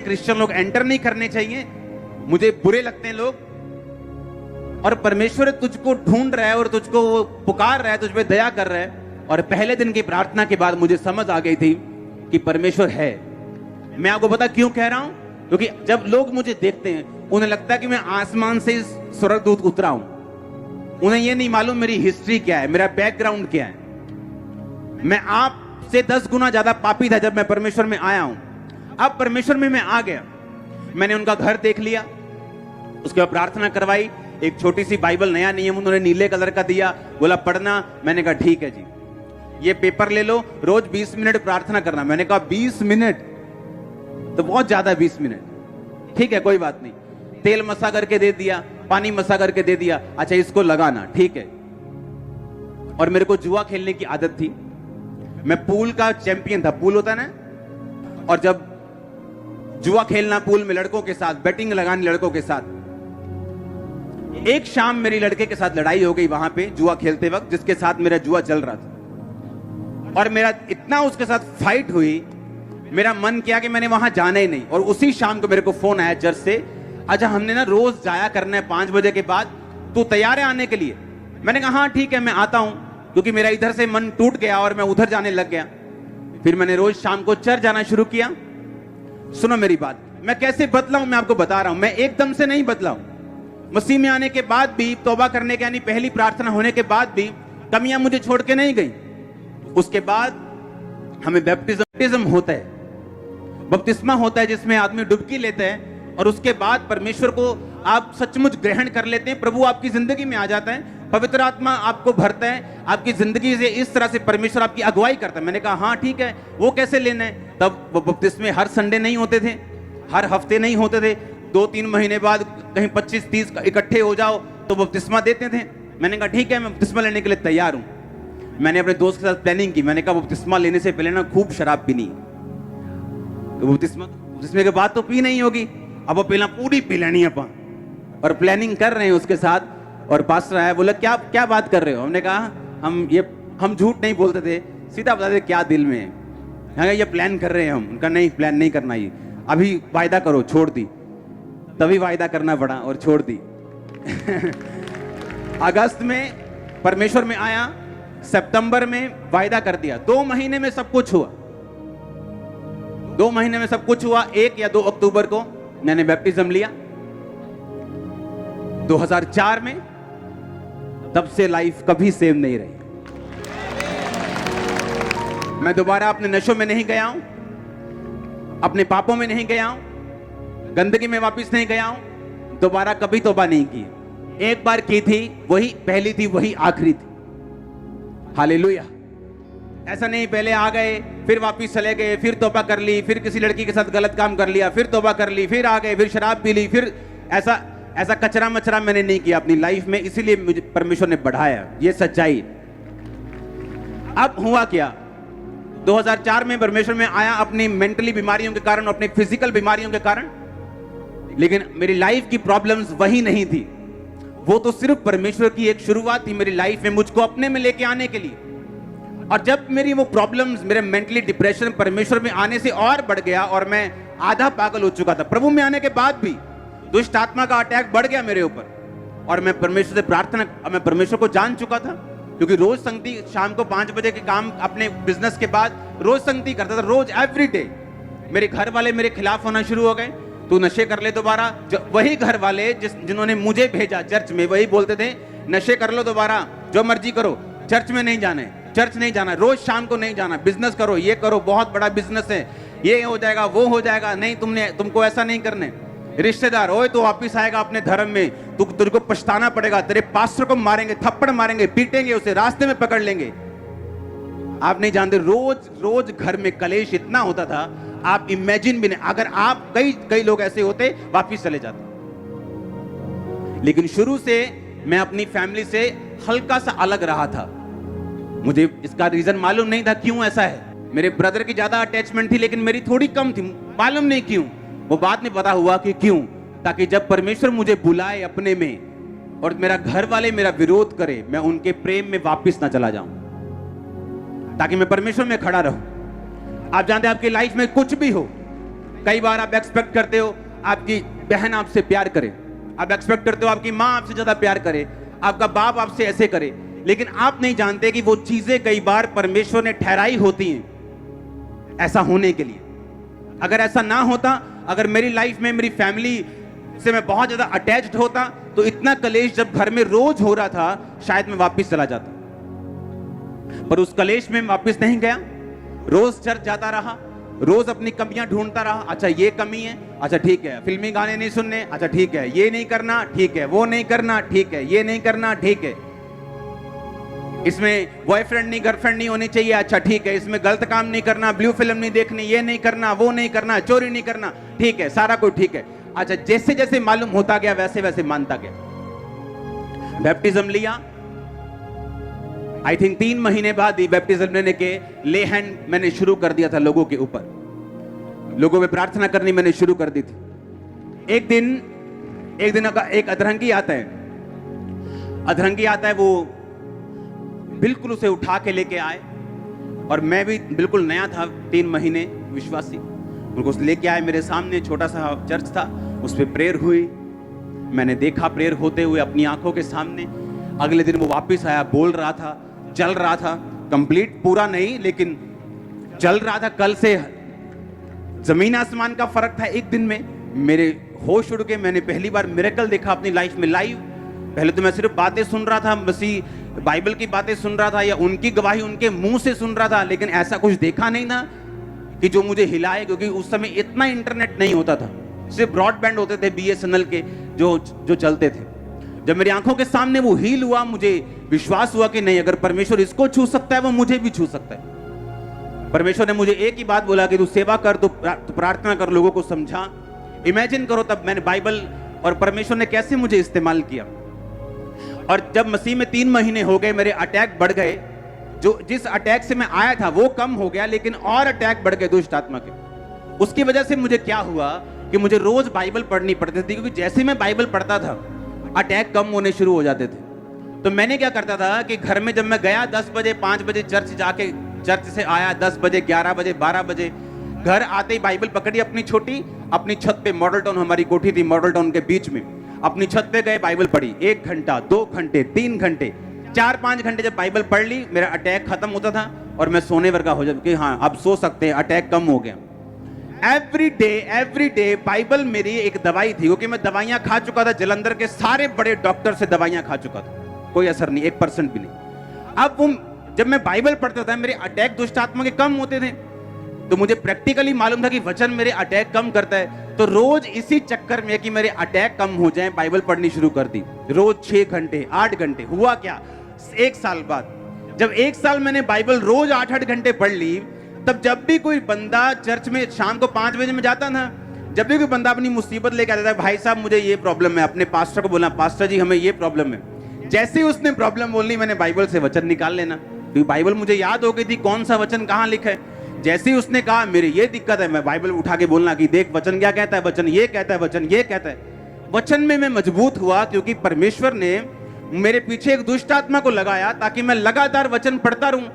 Christian लोग enter नहीं करने चाहिए, मुझे बुरे लगते हैं लोग। और परमेश्वर तुझको ढूंढ रहा है और तुझको वो पुकार रहा है, तुझ पे दया कर रहा है। और पहले दिन की प्रार्थना के बाद मुझे समझ आ गई थी कि परमेश्वर है। मैं आपको पता क्यों कह रहा हूं? क्योंकि जब लोग मुझे देखते हैं उन्हें लगता है कि मैं आसमान से स्वर्गदूत उतरा हूं। उन्हें यह नहीं मालूम मेरी हिस्ट्री क्या है, मेरा बैकग्राउंड क्या है। मैं आपसे 10 गुना ज्यादा पापी था जब मैं परमेश्वर में आया हूं। अब परमेश्वर में मैं आ गया, मैंने उनका घर देख लिया, उसके बाद प्रार्थना करवाई। एक छोटी सी बाइबल, नया नियम उन्होंने नीले कलर का दिया, बोला पढ़ना। मैंने कहा ठीक है जी, ये पेपर ले लो, रोज 20 मिनट प्रार्थना करना। मैंने कहा 20 मिनट तो बहुत ज्यादा, 20 मिनट ठीक है, कोई बात नहीं। तेल मसा करके दे दिया, पानी मसा करके दे दिया, अच्छा इसको लगाना, ठीक है। और मेरे को जुआ खेलने की आदत थी, मैं पूल का चैंपियन था, पूल होता ना, और जब जुआ खेलना पूल में लड़कों के साथ, बैटिंग लगानी लड़कों के साथ। एक शाम मेरी लड़के के साथ लड़ाई हो गई वहां पे जुआ खेलते वक्त, जिसके साथ मेरा जुआ चल रहा था। और मेरा इतना उसके साथ फाइट हुई, मेरा मन किया कि मैंने वहां जाना ही नहीं। और उसी शाम को मेरे को फोन आया चर्च से, अच्छा हमने ना रोज जाया करना है 5 बजे के बाद, तू तैयार है आने के लिए? मैंने कहा हाँ ठीक है मैं आता हूं, क्योंकि मेरा इधर से मन टूट गया और मैं उधर जाने लग गया। फिर मैंने रोज शाम को चर्च जाना शुरू किया। सुनो मेरी बात, मैं कैसे बदला हूं मैं आपको बता रहा हूं। मैं एकदम से नहीं बदला हूं, मसीह में आने के बाद भी, तौबा करने के यानी पहली प्रार्थना होने के बाद भी कमियां मुझे छोड़ के नहीं गई। उसके बाद हमें बैप्टिज्म होता है, बपतिस्मा होता है, जिसमें आदमी डुबकी लेते हैं और उसके बाद परमेश्वर को आप सचमुच ग्रहण कर लेते हैं। प्रभु आपकी जिंदगी में आ जाता है, पवित्र आत्मा आपको भरता है, आपकी जिंदगी से इस तरह से परमेश्वर आपकी अगुवाई करता है। मैंने कहा हाँ ठीक है, वो कैसे लेना है? तब वो बपतिस्मे हर संडे नहीं होते थे, हर हफ्ते नहीं होते थे, 2-3 महीने बाद कहीं 25-30 इकट्ठे हो जाओ तो बपतिस्मा देते थे। मैंने कहा ठीक है मैं बपतिस्मा लेने के लिए तैयार हूं। मैंने अपने दोस्त के साथ प्लानिंग की, मैंने कहा बपतिस्मा लेने से पहले ना खूब शराब पीनी, तो बपतिस्मे के बाद तो पी नहीं होगी, अब वो पहला पूरी पी लेनी अपन। और प्लानिंग कर रहे हैं उसके साथ, और पास्टर आया, बोला क्या क्या बात कर रहे हो? हमने कहा हम झूठ नहीं बोलते थे, सीधा बता दे क्या दिल में है। ये प्लान कर रहे हैं हम। उनका नहीं, प्लान नहीं करना, ये अभी वायदा करो, छोड़ दी। तभी वायदा करना पड़ा और छोड़ दी। अगस्त में परमेश्वर में आया, सितंबर में वायदा कर दिया, 2 महीने में सब कुछ हुआ। 2 महीने में सब कुछ हुआ। 1 या 2 अक्टूबर को मैंने बैप्टिज्म लिया 2004 में। तब से लाइफ कभी सेम नहीं रही। मैं दोबारा अपने नशों में नहीं गया हूं, अपने पापों में नहीं गया हूं, गंदगी में वापस नहीं गया हूं, दोबारा कभी तौबा नहीं की। एक बार की थी, वही पहली थी, वही आखिरी थी। हालेलुया। ऐसा नहीं पहले आ गए फिर वापस चले गए, फिर तौबा कर ली, फिर किसी लड़की के साथ गलत काम कर लिया, फिर तौबा कर ली, फिर आ गए, फिर शराब पी ली, फिर ऐसा कचरा मचरा मैंने नहीं किया अपनी लाइफ में। इसीलिए मुझे परमेश्वर ने बढ़ाया, ये सच्चाई। अब हुआ क्या, 2004 में परमेश्वर में आया अपनी मेंटली बीमारियों के कारण, अपनी फिजिकल बीमारियों के कारण, लेकिन मेरी लाइफ की प्रॉब्लम्स वही नहीं थी। वो तो सिर्फ परमेश्वर की एक शुरुआत थी मेरी लाइफ में, मुझको अपने में लेके आने के लिए। और जब मेरी वो प्रॉब्लम्स, मेरे मेंटली डिप्रेशन परमेश्वर में आने से और बढ़ गया और मैं आधा पागल हो चुका था। प्रभु में आने के बाद भी दुष्ट आत्मा का अटैक बढ़ गया मेरे ऊपर, और मैं परमेश्वर से प्रार्थना, मैं परमेश्वर को जान चुका था, क्योंकि रोज संगति, शाम को 5 बजे के काम, अपने बिजनेस के बाद रोज संगति करता था, रोज एवरी डे। मेरे घर वाले मेरे खिलाफ होना शुरू हो गए, तू नशे कर ले दोबारा। वही घर वाले जिन्होंने मुझे भेजा चर्च में, वही बोलते थे नशे कर लो दोबारा, जो मर्जी करो, चर्च में नहीं जाना है, चर्च नहीं जाना, रोज शाम को नहीं जाना, बिजनेस करो, ये करो, बहुत बड़ा बिजनेस है, ये हो जाएगा, वो हो जाएगा, नहीं तुमको ऐसा नहीं करने। रिश्तेदार, ओए तो वापिस आएगा अपने धर्म में, तुझको पछताना पड़ेगा, तेरे पास्टर को मारेंगे, थप्पड़ मारेंगे, पीटेंगे, उसे रास्ते में पकड़ लेंगे। आप नहीं जानते, रोज घर में कलेश इतना होता था, आप इमेजिन भी नहीं। अगर आप कई लोग ऐसे होते, वापिस चले जाते। लेकिन शुरू से मैं अपनी फैमिली से हल्का सा अलग रहा था। मुझे इसका रीजन मालूम नहीं था क्यों ऐसा है। मेरे ब्रदर की ज्यादा अटैचमेंट थी, लेकिन मेरी थोड़ी कम थी, मालूम नहीं क्यों। वो बाद में पता हुआ कि क्यों, ताकि जब परमेश्वर मुझे बुलाए अपने में और मेरा घर वाले मेरा विरोध करे, मैं उनके प्रेम में वापस ना चला जाऊं, ताकि मैं परमेश्वर में खड़ा रहूं। आप जानते हैं आपकी लाइफ में कुछ भी हो, कई बार आप एक्सपेक्ट करते हो आपकी बहन आपसे प्यार करे, आप एक्सपेक्ट करते हो आपकी माँ आपसे ज्यादा प्यार करे, आपका बाप आपसे ऐसे करे, लेकिन आप नहीं जानते कि वो चीजें कई बार परमेश्वर ने ठहराई होती हैं ऐसा होने के लिए। अगर ऐसा ना होता, अगर मेरी लाइफ में मेरी फैमिली से मैं बहुत ज्यादा अटैच्ड होता, तो इतना कलेश जब घर में रोज हो रहा था, शायद मैं वापस चला जाता। पर उस कलेश में वापस नहीं गया, रोज चर्च जाता रहा, रोज अपनी कमियां ढूंढता रहा। अच्छा ये कमी है, अच्छा ठीक है, फिल्मी गाने नहीं सुनने, अच्छा ठीक है, ये नहीं करना, ठीक है, वो नहीं करना, ठीक है, ये नहीं करना, ठीक है, इसमें बॉयफ्रेंड नहीं गर्लफ्रेंड नहीं होनी चाहिए, अच्छा ठीक है, इसमें गलत काम नहीं करना, ब्लू फिल्म नहीं देखनी, ये नहीं करना, वो नहीं करना, चोरी नहीं करना, ठीक है, सारा कुछ ठीक है। अच्छा जैसे जैसे मालूम होता गया वैसे वैसे मानता गया। बैप्टिज्म लिया, आई थिंक 3 महीने बाद ही बैप्टिज्म लेने के ले हैंड मैंने शुरू कर दिया था लोगों के ऊपर, लोगों पे प्रार्थना करनी मैंने शुरू कर दी थी। एक दिन एक अधरंगी आता है, वो बिल्कुल उसे उठा के लेके आए, और मैं भी बिल्कुल नया था, 3 महीने विश्वासी, उनको लेके आए मेरे सामने। छोटा सा चर्च था, उस पर प्रेयर हुई, मैंने देखा प्रेयर होते हुए अपनी आंखों के सामने। अगले दिन वो वापस आया, बोल रहा था, चल रहा था, कंप्लीट पूरा नहीं लेकिन चल रहा था। कल से जमीन आसमान का फर्क था एक दिन में। मेरे होश उड़ गए, मैंने पहली बार मिरेकल देखा अपनी लाइफ में लाइव। पहले तो मैं सिर्फ बातें सुन रहा था, मसीह बाइबल की बातें सुन रहा था या उनकी गवाही उनके मुंह से सुन रहा था, लेकिन ऐसा कुछ देखा नहीं था कि जो मुझे हिलाए, क्योंकि उस समय इतना इंटरनेट नहीं होता था, सिर्फ ब्रॉडबैंड होते थे BSNL के जो चलते थे। जब मेरी आंखों के सामने वो हील हुआ, मुझे विश्वास हुआ कि नहीं, अगर परमेश्वर इसको छू सकता है वो मुझे भी छू सकता है। परमेश्वर ने मुझे एक ही बात बोला कि तू सेवा कर, तो प्रार्थना कर, लोगों को समझा। इमेजिन करो तब मैंने बाइबल और परमेश्वर ने कैसे मुझे इस्तेमाल किया। और जब मसीह में 3 महीने हो गए, मेरे अटैक बढ़ गए, जिस अटैक से मैं आया था वो कम हो गया, लेकिन और अटैक बढ़ गए दुष्ट आत्मा के। उसकी वजह से मुझे क्या हुआ कि मुझे रोज बाइबल पढ़नी पड़ती थी, क्योंकि जैसे मैं बाइबल पढ़ता था अटैक कम होने शुरू हो जाते थे। तो मैंने क्या करता था कि घर में जब मैं गया 10 बजे 5 बजे चर्च से आया, 10 बजे 11 बजे 12 बजे, घर आते ही बाइबल पकड़ी अपनी छत पे, मॉडल टाउन हमारी कोठी थी, मॉडल टाउन के बीच में, अपनी छत पे गए, बाइबल पढ़ी 1 घंटा 2 घंटे 3 घंटे 4-5 घंटे जब बाइबल पढ़ ली, मेरा अटैक खत्म होता था और मैं सोने वर्गा हो जाता कि हाँ अब सो सकते हैं, अटैक कम हो गया। एवरी डे बाइबल मेरी एक दवाई थी, क्योंकि मैं दवाइयां खा चुका था, जलंधर के सारे बड़े डॉक्टर से दवाइयां खा चुका था, कोई असर नहीं, 1% भी नहीं। अब वो जब मैं बाइबल पढ़ता था मेरे अटैक दुष्ट आत्मा के कम होते थे, तो मुझे प्रैक्टिकली मालूम था कि वचन मेरे अटैक कम करता है। तो रोज इसी चक्कर में कि मेरे अटैक कम हो जाएं, बाइबल पढ़नी शुरू कर दी, रोज 6 घंटे 8 घंटे। हुआ क्या, 1 साल बाद, जब 1 साल मैंने बाइबल रोज 8-8 घंटे पढ़ ली, तब जब भी कोई बंदा चर्च में शाम को 5 बजे में जाता था, जब भी कोई बंदा अपनी मुसीबत लेके आता था, भाई साहब मुझे ये प्रॉब्लम है, अपने पास्टर को बोलना, पास्टर जी हमें ये प्रॉब्लम है। जैसे ही उसने प्रॉब्लम बोलनी, मैंने बाइबल से वचन निकाल लेना, क्योंकि बाइबल मुझे याद हो गई थी कौन सा वचन कहाँ लिखा है। जैसे ही उसने कहा मेरे ये दिक्कत है, मैं बाइबल उठा के बोलना कि देख वचन क्या कहता है, वचन ये कहता है, वचन ये कहता है। वचन में मैं मजबूत हुआ, क्योंकि परमेश्वर ने मेरे पीछे एक दुष्ट आत्मा को लगाया ताकि मैं लगातार वचन पढ़ता रहूं।